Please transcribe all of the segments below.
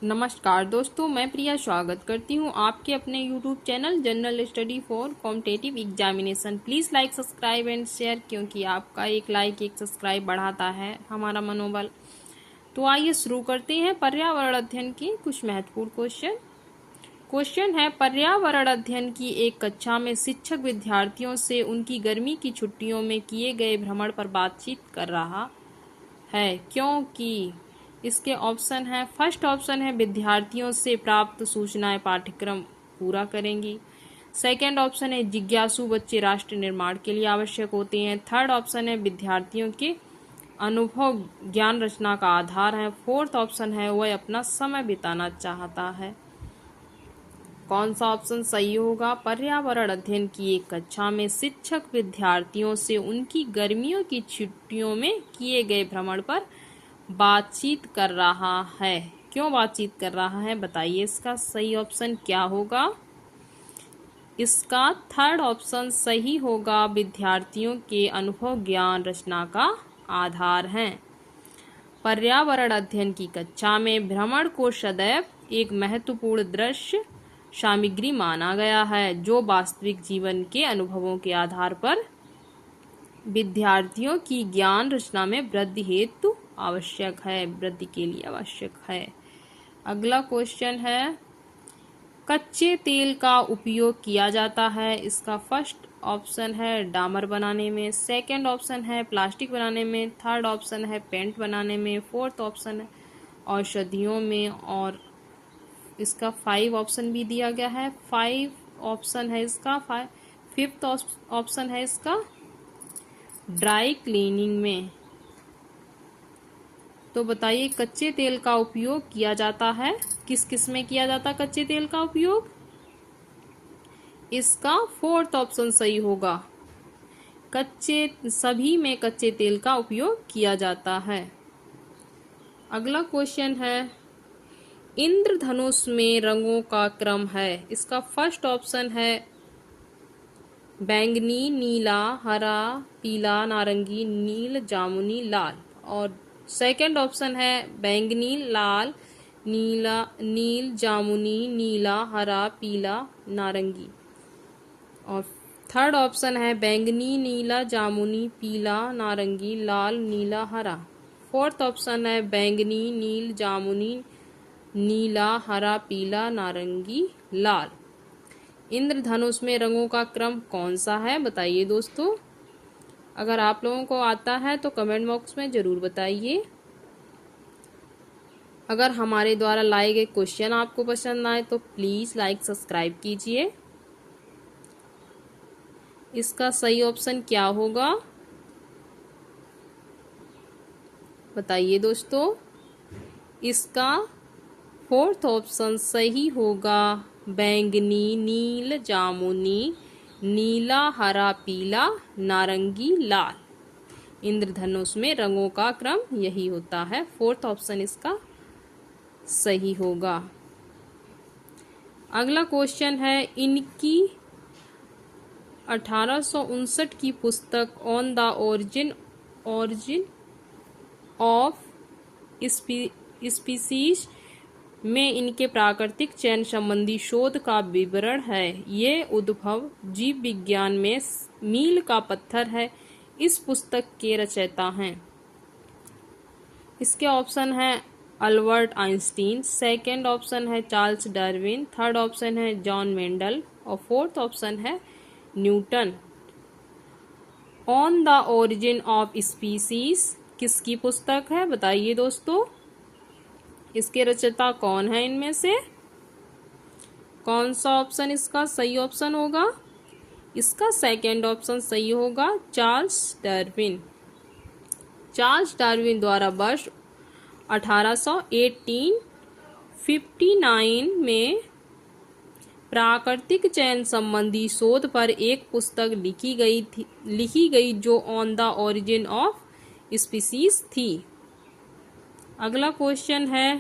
नमस्कार दोस्तों, मैं प्रिया स्वागत करती हूँ आपके अपने YouTube channel general study for competitive examination. Please like, subscribe and share, क्योंकि आपका एक लाइक एक सब्सक्राइब बढ़ाता है हमारा मनोबल। तो आइए शुरू करते हैं पर्यावरण अध्ययन के कुछ महत्वपूर्ण क्वेश्चन है, पर्यावरण अध्ययन की एक कक्षा में शिक्षक विद्यार्थियों से उनकी गर्मी की छुट्टियों में किए गए भ्रमण पर बातचीत कर रहा है, क्योंकि इसके ऑप्शन है। फर्स्ट ऑप्शन है विद्यार्थियों से प्राप्त सूचनाएं पाठ्यक्रम पूरा करेंगी। सेकंड ऑप्शन है जिज्ञासु बच्चे राष्ट्र निर्माण के लिए आवश्यक होते हैं। थर्ड ऑप्शन है विद्यार्थियों के अनुभव ज्ञान रचना का आधार है। फोर्थ ऑप्शन है वह अपना समय बिताना चाहता है। कौन सा ऑप्शन सही होगा? पर्यावरण अध्ययन की एक कक्षा में शिक्षक विद्यार्थियों से उनकी गर्मियों की छुट्टियों में किए गए भ्रमण पर बातचीत कर रहा है। क्यों बातचीत कर रहा है बताइए, इसका सही ऑप्शन क्या होगा? इसका थर्ड ऑप्शन सही होगा, विद्यार्थियों के अनुभव ज्ञान रचना का आधार है। पर्यावरण अध्ययन की कक्षा में भ्रमण को सदैव एक महत्वपूर्ण दृश्य सामग्री माना गया है, जो वास्तविक जीवन के अनुभवों के आधार पर विद्यार्थियों की ज्ञान रचना में वृद्धि हेतु आवश्यक है, वृद्धि के लिए आवश्यक है। अगला क्वेश्चन है, कच्चे तेल का उपयोग किया जाता है। इसका फर्स्ट ऑप्शन है डामर बनाने में, सेकंड ऑप्शन है प्लास्टिक बनाने में, थर्ड ऑप्शन है पेंट बनाने में, फोर्थ ऑप्शन है औषधियों में, और इसका 5 ऑप्शन भी दिया गया है। 5 ऑप्शन है इसका, फिफ्थ ऑप्शन है इसका ड्राई क्लीनिंग में। तो बताइए कच्चे तेल का उपयोग किया जाता है, किस किस में किया जाता है कच्चे तेल का उपयोग? इसका फोर्थ ऑप्शन सही होगा, सभी में कच्चे तेल का उपयोग किया जाता है। अगला क्वेश्चन है, इंद्रधनुष में रंगों का क्रम है। इसका फर्स्ट ऑप्शन है बैंगनी, नीला, हरा, पीला, नारंगी, नील, जामुनी, लाल, और सेकंड ऑप्शन है बैंगनी, लाल, नीला, नील, जामुनी, नीला, हरा, पीला, नारंगी, और थर्ड ऑप्शन है बैंगनी, नीला, जामुनी, पीला, नारंगी, लाल, नीला, हरा। फोर्थ ऑप्शन है बैंगनी, नील, जामुनी, नीला, हरा, पीला, नारंगी, लाल। इंद्रधनुष में रंगों का क्रम कौन सा है बताइए दोस्तों। अगर आप लोगों को आता है तो कमेंट बॉक्स में जरूर बताइए। अगर हमारे द्वारा लाए गए क्वेश्चन आपको पसंद आए तो प्लीज लाइक, सब्सक्राइब कीजिए। इसका सही ऑप्शन क्या होगा बताइए दोस्तों। इसका फोर्थ ऑप्शन सही होगा, बैंगनी, नील, जामुनी, नीला, हरा, पीला, नारंगी, लाल। इंद्रधनुष में रंगों का क्रम यही होता है, फोर्थ ऑप्शन इसका सही होगा। अगला क्वेश्चन है, इनकी 1859 की पुस्तक on the origin of species में इनके प्राकृतिक चयन संबंधी शोध का विवरण है। ये उद्भव जीव विज्ञान में मील का पत्थर है। इस पुस्तक के रचयिता हैं। इसके ऑप्शन है अल्बर्ट आइंस्टीन, सेकंड ऑप्शन है चार्ल्स डार्विन, थर्ड ऑप्शन है जॉन मेंडल, और फोर्थ ऑप्शन है Newton. On the origin of species किसकी पुस्तक है बताइए दोस्तों। इसके रचयिता कौन है? इनमें से कौन सा ऑप्शन इसका सही ऑप्शन होगा? इसका सेकंड ऑप्शन सही होगा, चार्ल्स डार्विन। चार्ल्स डार्विन द्वारा वर्ष 1859 में प्राकृतिक चयन संबंधी शोध पर एक पुस्तक लिखी गई जो on the origin of species थी। अगला क्वेश्चन है,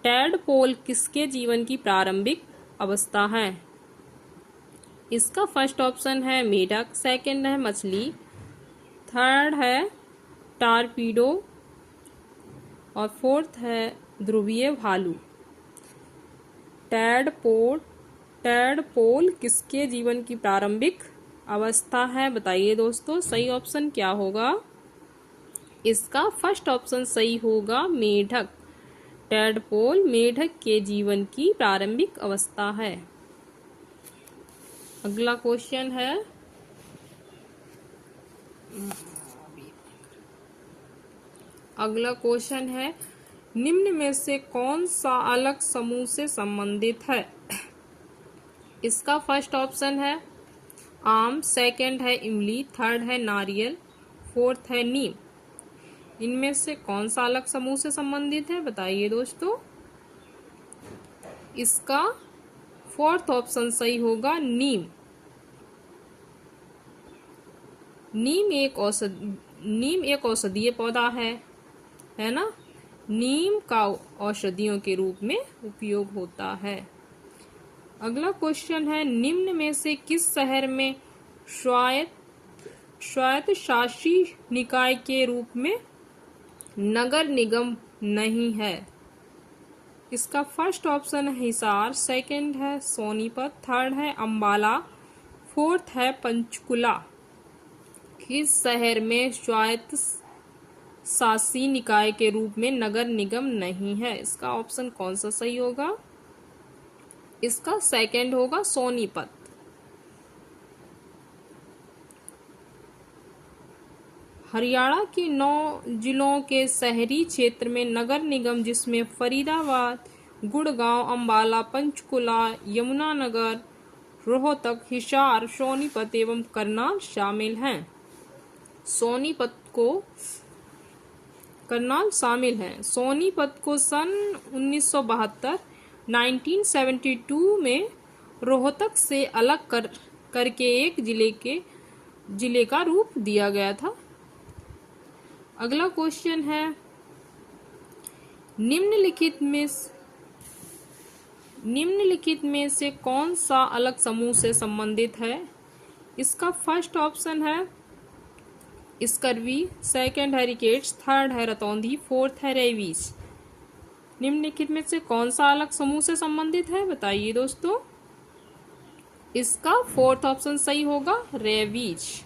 टैडपोल किसके जीवन की प्रारंभिक अवस्था है? इसका फर्स्ट ऑप्शन है मेढक, सेकंड है मछली, थर्ड है टारपीडो, और फोर्थ है ध्रुवीय भालू। टैडपोल किसके जीवन की प्रारंभिक अवस्था है? बताइए दोस्तों, सही ऑप्शन क्या होगा? इसका फर्स्ट ऑप्शन सही होगा, मेढक। टैडपोल मेढक के जीवन की प्रारंभिक अवस्था है। अगला क्वेश्चन है, निम्न में से कौन सा अलग समूह से संबंधित है? इसका फर्स्ट ऑप्शन है आम, सेकंड है इमली, थर्ड है नारियल, फोर्थ है नीम। इनमें से कौन सा अलग समूह से संबंधित है? बताइए दोस्तों। इसका फोर्थ ऑप्शन सही होगा, नीम। नीम एक औषधीय पौधा है ना। नीम का औषधियों के रूप में उपयोग होता है। अगला क्वेश्चन है, निम्न में से किस शहर में स्वायत्त शासी निकाय के रूप में नगर निगम नहीं है? इसका फर्स्ट ऑप्शन है हिसार, सेकंड है सोनीपत, थर्ड है अंबाला, फोर्थ है पंचकुला। किस शहर में स्वायत्त शासी निकाय के रूप में नगर निगम नहीं है? इसका ऑप्शन कौन सा सही होगा? इसका सेकंड होगा, सोनीपत। हरियाणा के 9 जिलों के शहरी क्षेत्र में नगर निगम, जिसमें फरीदाबाद, गुड़गांव, अंबाला, पंचकुला, यमुनानगर, रोहतक, हिसार, सोनीपत एवं करनाल शामिल हैं। करनाल शामिल है। सोनीपत को सन 1972 में रोहतक से अलग करके एक जिले का रूप दिया गया था। अगला क्वेश्चन है, निम्नलिखित में से कौन सा अलग समूह से संबंधित है? इसका फर्स्ट ऑप्शन है स्कर्वी, सेकंड है रिकेट्स, थर्ड है रतौंधी, फोर्थ है रेबीज। निम्नलिखित में से कौन सा अलग समूह से संबंधित है? बताइए दोस्तों। इसका फोर्थ ऑप्शन सही होगा, रेबीज,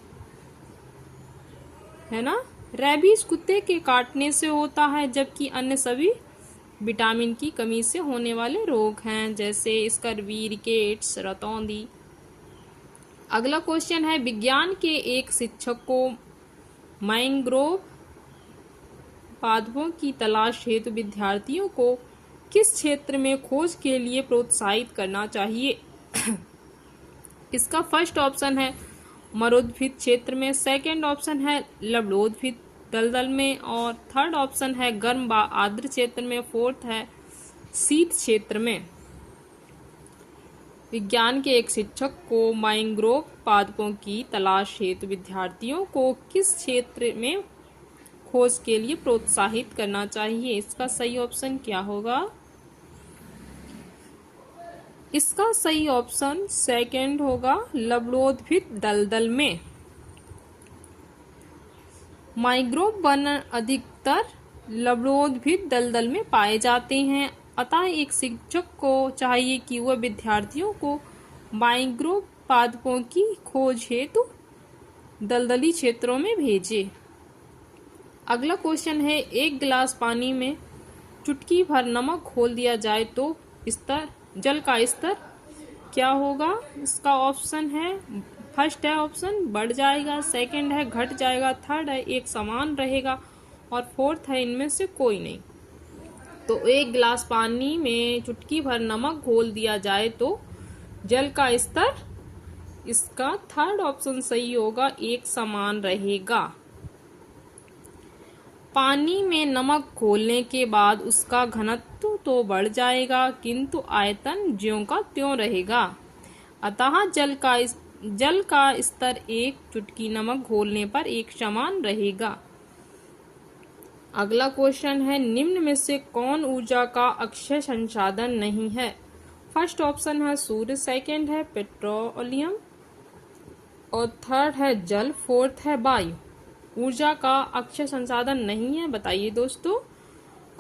है ना। रेबीज कुत्ते के काटने से होता है, जबकि अन्य सभी विटामिन की कमी से होने वाले रोग हैं, जैसे स्कर्वी, रिकेट्स, रतौंधी। अगला क्वेश्चन है, विज्ञान के एक शिक्षक को मैंग्रोव पादपों की तलाश हेतु विद्यार्थियों को किस क्षेत्र में खोज के लिए प्रोत्साहित करना चाहिए? इसका फर्स्ट ऑप्शन है मरुद्भिद क्षेत्र में, सेकंड ऑप्शन है लवणोद्भिद दलदल में, और थर्ड ऑप्शन है गर्म व आर्द्र क्षेत्र में, फोर्थ है शीत क्षेत्र में। विज्ञान के एक शिक्षक को मैंग्रोव पादपों की तलाश हेतु विद्यार्थियों को किस क्षेत्र में खोज के लिए प्रोत्साहित करना चाहिए? इसका सही ऑप्शन क्या होगा? इसका सही ऑप्शन सेकंड होगा, लवणोद्भिद दलदल में। मैंग्रोव वन अधिकतर लवणोद्भिद दलदल में पाए जाते हैं, अतः एक शिक्षक को चाहिए कि वह विद्यार्थियों को मैंग्रोव पादपों की खोज हेतु दलदली क्षेत्रों में भेजे। अगला क्वेश्चन है, एक गिलास पानी में चुटकी भर नमक घोल दिया जाए तो जल का स्तर क्या होगा? इसका ऑप्शन है, फर्स्ट है ऑप्शन बढ़ जाएगा, सेकंड है घट जाएगा, थर्ड है एक समान रहेगा, और फोर्थ है इनमें से कोई नहीं। तो एक गिलास पानी में चुटकी भर नमक घोल दिया जाए तो जल का स्तर, इसका थर्ड ऑप्शन सही होगा, एक समान रहेगा। पानी में नमक घोलने के बाद उसका घनत्व तो बढ़ जाएगा, किंतु आयतन ज्यों का त्यों रहेगा, अतः जल का स्तर एक चुटकी नमक घोलने पर एक समान रहेगा। अगला क्वेश्चन है, निम्न में से कौन ऊर्जा का अक्षय संसाधन नहीं है? फर्स्ट ऑप्शन है सूर्य, सेकंड है पेट्रोलियम, और थर्ड है जल, फोर्थ है वायु। ऊर्जा का अक्षय संसाधन नहीं है, बताइए दोस्तों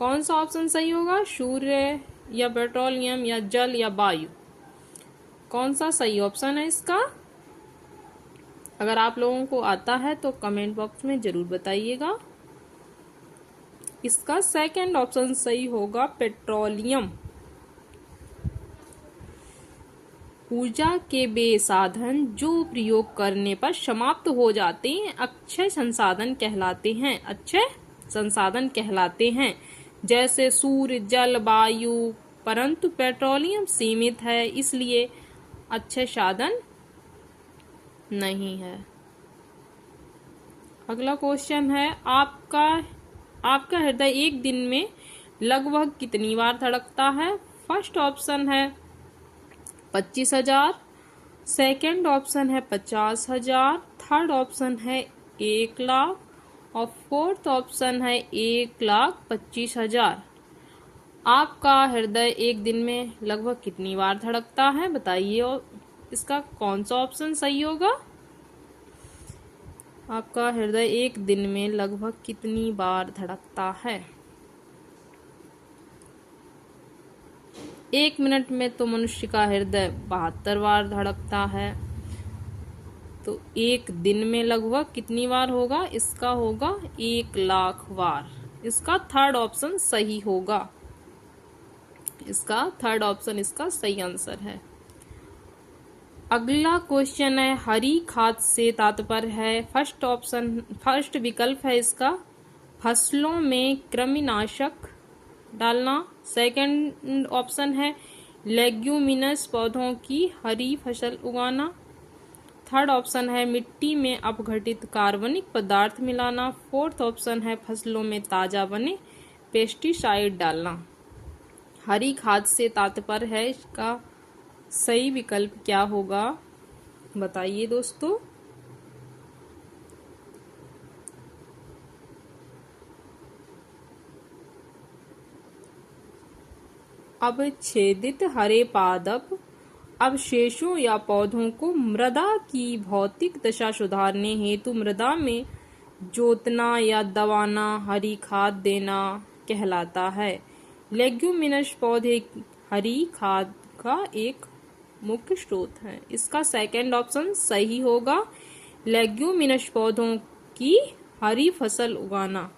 कौन सा ऑप्शन सही होगा? सूर्य या पेट्रोलियम या जल या वायु? कौन सा सही ऑप्शन है इसका? अगर आप लोगों को आता है तो कमेंट बॉक्स में जरूर बताइएगा। इसका सेकंड ऑप्शन सही होगा, पेट्रोलियम। ऊर्जा के वे साधन जो प्रयोग करने पर समाप्त हो जाते हैं अक्षय संसाधन कहलाते हैं। अक्षय संसाधन कहलाते हैं, जैसे सूर्य, जल, वायु। परंतु पेट्रोलियम सीमित है, इसलिए अक्षय साधन नहीं है। अगला क्वेश्चन है, आपका हृदय एक दिन में लगभग कितनी बार धड़कता है? फर्स्ट ऑप्शन है 25,000, सेकेंड ऑप्शन है 50,000, थर्ड ऑप्शन है 1,00,000 और फोर्थ ऑप्शन है 1,25,000। आपका हृदय एक दिन में लगभग कितनी बार धड़कता है बताइए, और इसका कौन सा ऑप्शन सही होगा? आपका हृदय एक दिन में लगभग कितनी बार धड़कता है? 1 मिनट में तो मनुष्य का हृदय 72 बार धड़कता है, तो एक दिन में लगभग कितनी बार होगा? इसका होगा 1,00,000 बार। इसका थर्ड ऑप्शन सही होगा। इसका थर्ड ऑप्शन इसका सही आंसर है। अगला क्वेश्चन है, हरी खाद से तात्पर्य है। फर्स्ट विकल्प है इसका फसलों में कृमिनाशक डालना। सेकंड ऑप्शन है लेग्यूमिनस पौधों की हरी फसल उगाना। थर्ड ऑप्शन है मिट्टी में अपघटित कार्बनिक पदार्थ मिलाना। फोर्थ ऑप्शन है फसलों में ताजा बने पेस्टिसाइड डालना। हरी खाद से तात्पर्य है, इसका सही विकल्प क्या होगा बताइए दोस्तों। अवच्छेदित हरे पादप अवशेषों या पौधों को मृदा की भौतिक दशा सुधारने हेतु मृदा में जोतना या दबाना हरी खाद देना कहलाता है। लेग्यूमिनस पौधे हरी खाद का एक मुख्य स्रोत है। इसका सेकंड ऑप्शन सही होगा, लेग्यूमिनस पौधों की हरी फसल उगाना।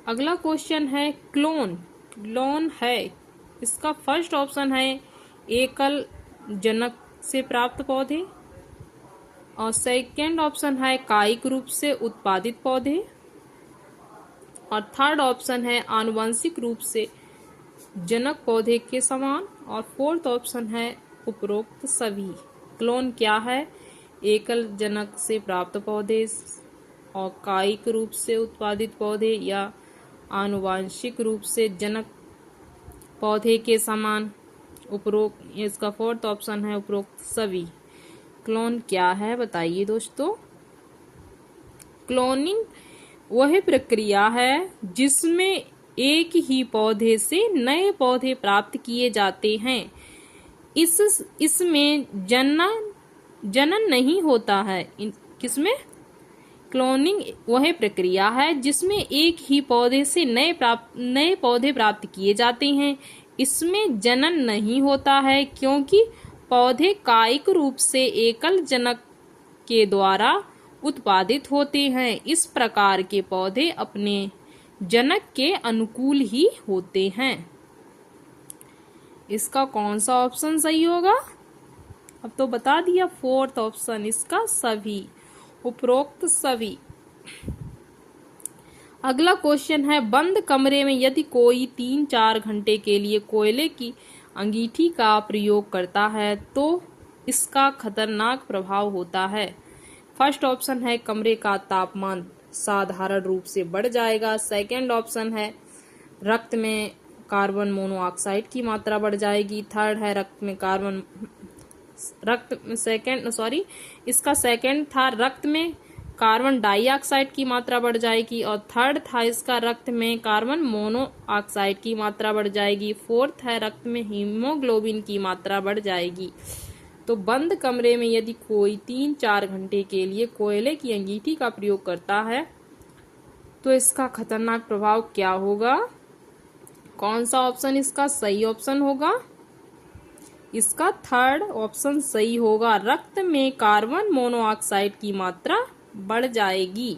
अगला क्वेश्चन है, क्लोन है। इसका फर्स्ट ऑप्शन है एकल जनक से प्राप्त पौधे और सेकंड ऑप्शन है कायिक रूप से उत्पादित पौधे और थर्ड ऑप्शन है आनुवंशिक रूप से जनक पौधे के समान और फोर्थ ऑप्शन है उपरोक्त सभी। क्लोन क्या है? एकल जनक से प्राप्त पौधे और कायिक रूप से उत्पादित पौधे या आनुवंशिक रूप से जनक पौधे के समान। उपरोक्त इसका फोर्थ ऑप्शन है उपरोक्त सभी। क्लोन क्या है बताइए दोस्तों। क्लोनिंग वह प्रक्रिया है जिसमें एक ही पौधे से नए पौधे प्राप्त किए जाते हैं। इसमें जनन नहीं होता है। किसमें? क्लोनिंग वह प्रक्रिया है जिसमें एक ही पौधे से नए पौधे प्राप्त किए जाते हैं। इसमें जनन नहीं होता है क्योंकि पौधे कायिक रूप से एकल जनक के द्वारा उत्पादित होते हैं। इस प्रकार के पौधे अपने जनक के अनुकूल ही होते हैं। इसका कौन सा ऑप्शन सही होगा? अब तो बता दिया, फोर्थ ऑप्शन इसका सभी, उपरोक्त सभी। अगला क्वेश्चन है, बंद कमरे में यदि कोई 3-4 घंटे के लिए कोयले की अंगीठी का प्रयोग करता है तो इसका खतरनाक प्रभाव होता है। फर्स्ट ऑप्शन है कमरे का तापमान साधारण रूप से बढ़ जाएगा। सेकंड ऑप्शन है रक्त में कार्बन मोनोऑक्साइड की मात्रा बढ़ जाएगी। थर्ड है इसका सेकंड था रक्त में कार्बन डाइऑक्साइड की मात्रा बढ़ जाएगी और थर्ड था इसका रक्त में कार्बन मोनोऑक्साइड की मात्रा बढ़ जाएगी। फोर्थ है रक्त में हीमोग्लोबिन की मात्रा बढ़ जाएगी। तो बंद कमरे में यदि कोई 3-4 घंटे के लिए कोयले की अंगीठी का प्रयोग करता है तो इसका खतरनाक प्रभाव क्या होगा? कौन सा ऑप्शन इसका सही ऑप्शन होगा? इसका थर्ड ऑप्शन सही होगा। रक्त में कार्बन मोनोऑक्साइड की मात्रा बढ़ जाएगी।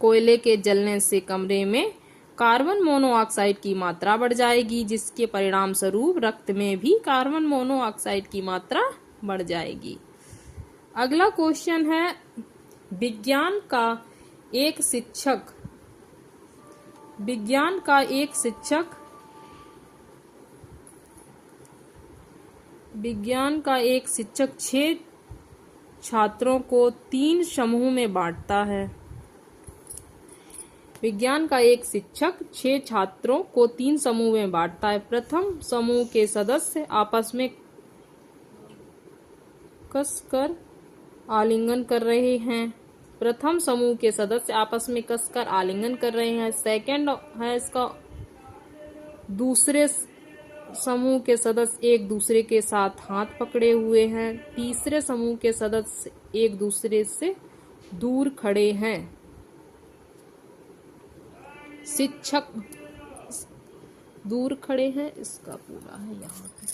कोयले के जलने से कमरे में कार्बन मोनोऑक्साइड की मात्रा बढ़ जाएगी, जिसके परिणाम स्वरूप रक्त में भी कार्बन मोनोऑक्साइड की मात्रा बढ़ जाएगी। अगला क्वेश्चन है, विज्ञान का एक शिक्षक 6 छात्रों को 3 समूह में बांटता है। विज्ञान का एक शिक्षक 6 छात्रों को 3 समूह में बांटता है। प्रथम समूह के सदस्य आपस में कसकर आलिंगन कर रहे हैं। सेकंड है इसका, दूसरे समूह के सदस्य एक दूसरे के साथ हाथ पकड़े हुए हैं। तीसरे समूह के सदस्य एक दूसरे से दूर खड़े हैं। इसका पूरा है यहाँ पे।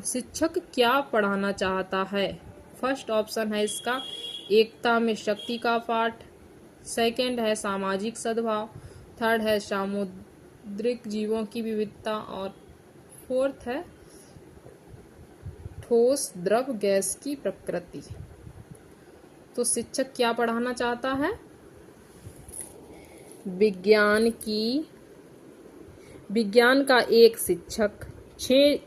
शिक्षक क्या पढ़ाना चाहता है? फर्स्ट ऑप्शन है इसका एकता में शक्ति का पाठ। सेकंड है सामाजिक सद्भाव। थर्ड है सामुद्रिक जीवों की विविधता। और फोर्थ है ठोस द्रव गैस की प्रकृति। तो शिक्षक क्या पढ़ाना चाहता है? विज्ञान का एक शिक्षक 6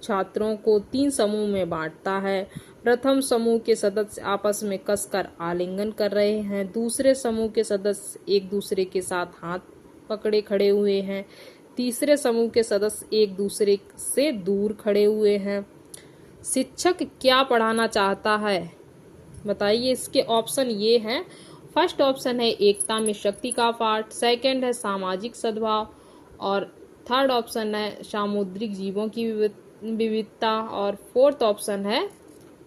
छात्रों को 3 समूह में बांटता है। प्रथम समूह के सदस्य आपस में कसकर आलिंगन कर रहे हैं। दूसरे समूह के सदस्य एक दूसरे के साथ हाथ पकड़े खड़े हुए हैं। तीसरे समूह के सदस्य एक दूसरे से दूर खड़े हुए हैं। शिक्षक क्या पढ़ाना चाहता है? बताइए। इसके ऑप्शन ये हैं। फर्स्ट ऑप्शन है एकता में शक्ति का पाठ। सेकंड है सामाजिक सद्भाव। और थर्ड ऑप्शन है सामुद्रिक जीवों की विविधता। और फोर्थ ऑप्शन है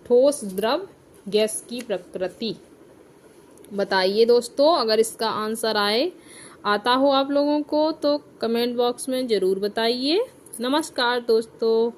ठोस द्रव गैस की प्रकृति। बताइए दोस्तों, अगर इसका आंसर आता हो आप लोगों को तो कमेंट बॉक्स में जरूर बताइए। नमस्कार दोस्तों।